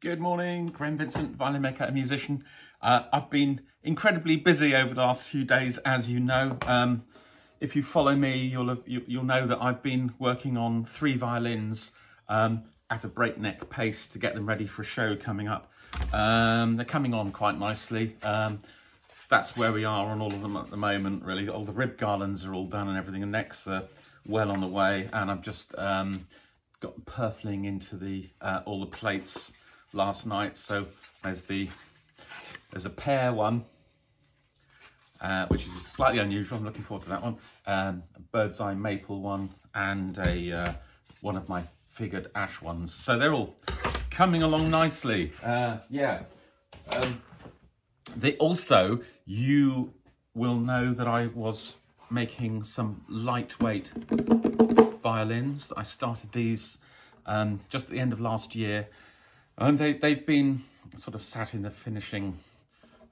Good morning, Graham Vincent, violin maker and musician. I've been incredibly busy over the last few days, as you know. If you follow me, you'll know that I've been working on 3 violins at a breakneck pace to get them ready for a show coming up. They're coming on quite nicely. That's where we are on all of them at the moment, really. All the rib garlands are all done and everything. The necks are well on the way, and I've just got purfling into the all the plates last night. So there's a pear one, which is slightly unusual. I'm looking forward to that one. A bird's eye maple one, and a one of my figured ash ones. So they're all coming along nicely. Also, you will know that I was making some lightweight violins. I started these just at the end of last year, and they've been sort of sat in the finishing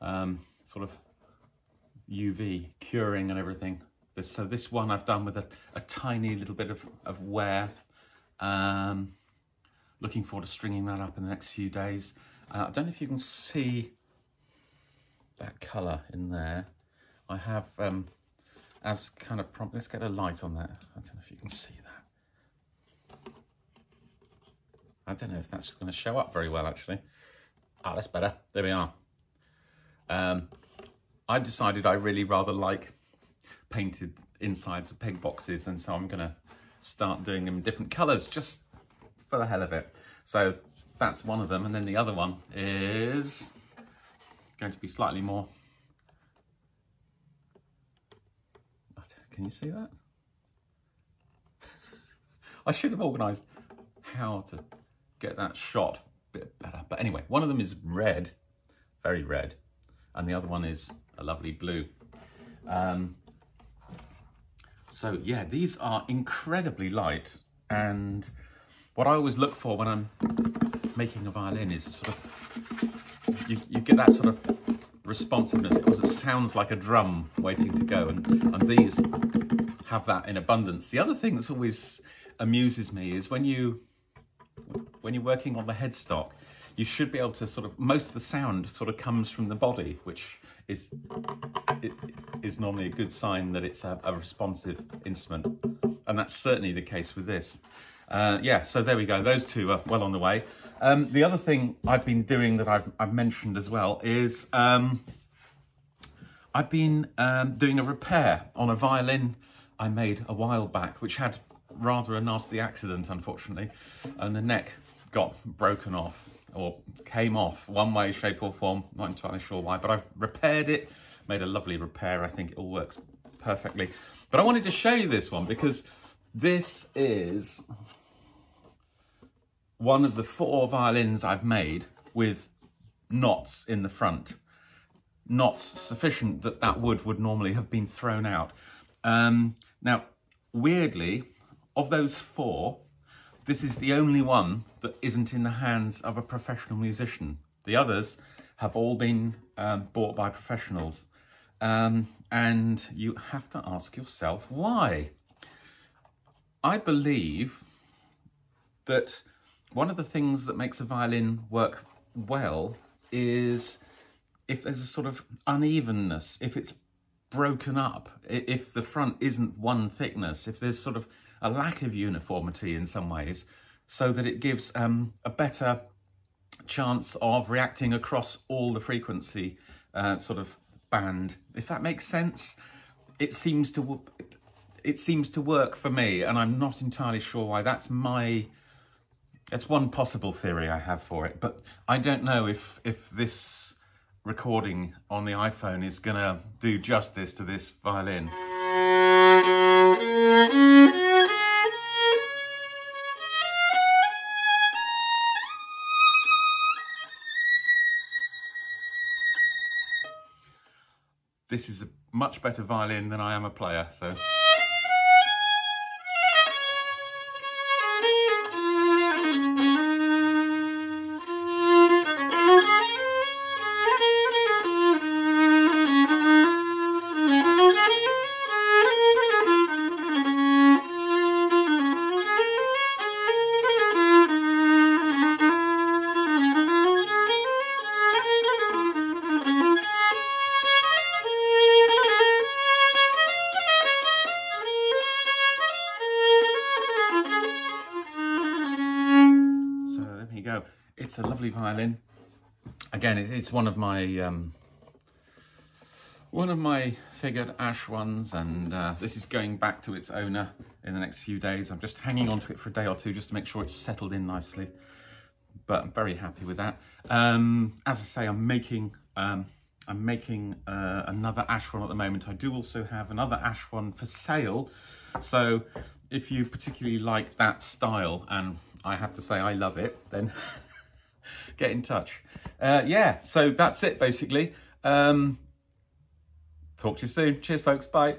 sort of UV curing and everything. So this one I've done with a tiny little bit of wear. Looking forward to stringing that up in the next few days. I don't know if you can see that colour in there. I have as kind of prompt. Let's get a light on that. I don't know if you can see that. I don't know if that's going to show up very well, actually. Ah, that's better. There we are. I've decided I really rather like painted insides of peg boxes, and so I'm going to start doing them in different colours just for the hell of it. So that's one of them, and then the other one is going to be slightly more. Can you see that? I should have organised how to get that shot a bit better. But anyway, one of them is red, very red, and the other one is a lovely blue. So yeah, these are incredibly light, and what I always look for when I'm making a violin is sort of, you get that sort of responsiveness. It sounds like a drum waiting to go, and these have that in abundance. The other thing that's always amuses me is when you're working on the headstock, you should be able to sort of, most of the sound sort of comes from the body, which is normally a good sign that it's a responsive instrument, and that's certainly the case with this. Yeah, so there we go. Those two are well on the way. The other thing I've been doing that I've mentioned as well is I've been doing a repair on a violin I made a while back, which had rather a nasty accident, unfortunately, and the neck got broken off, or came off one way, shape or form. Not entirely sure why, but I've repaired it, made a lovely repair. I think it all works perfectly. But I wanted to show you this one because this is one of the 4 violins I've made with knots in the front. Knots sufficient that wood would normally have been thrown out. Now, weirdly, of those 4, this is the only one that isn't in the hands of a professional musician. The others have all been bought by professionals. And you have to ask yourself why. I believe that one of the things that makes a violin work well is if there's a sort of unevenness, if it's broken up, if the front isn't one thickness, if there's sort of a lack of uniformity in some ways, so that it gives a better chance of reacting across all the frequency sort of band. If that makes sense, it seems to work for me, and I'm not entirely sure why. That's one possible theory I have for it, but I don't know if this recording on the iPhone is gonna do justice to this violin. This is a much better violin than I am a player, so. you go. It's a lovely violin. Again, it's one of my figured ash ones, and this is going back to its owner in the next few days. I'm just hanging on to it for a day or two just to make sure it's settled in nicely, but I'm very happy with that. As I say, I'm making another ash one at the moment. I do also have another ash one for sale, so if you particularly like that style, and I have to say I love it, then get in touch. Yeah, so that's it basically. Talk to you soon. Cheers folks, bye.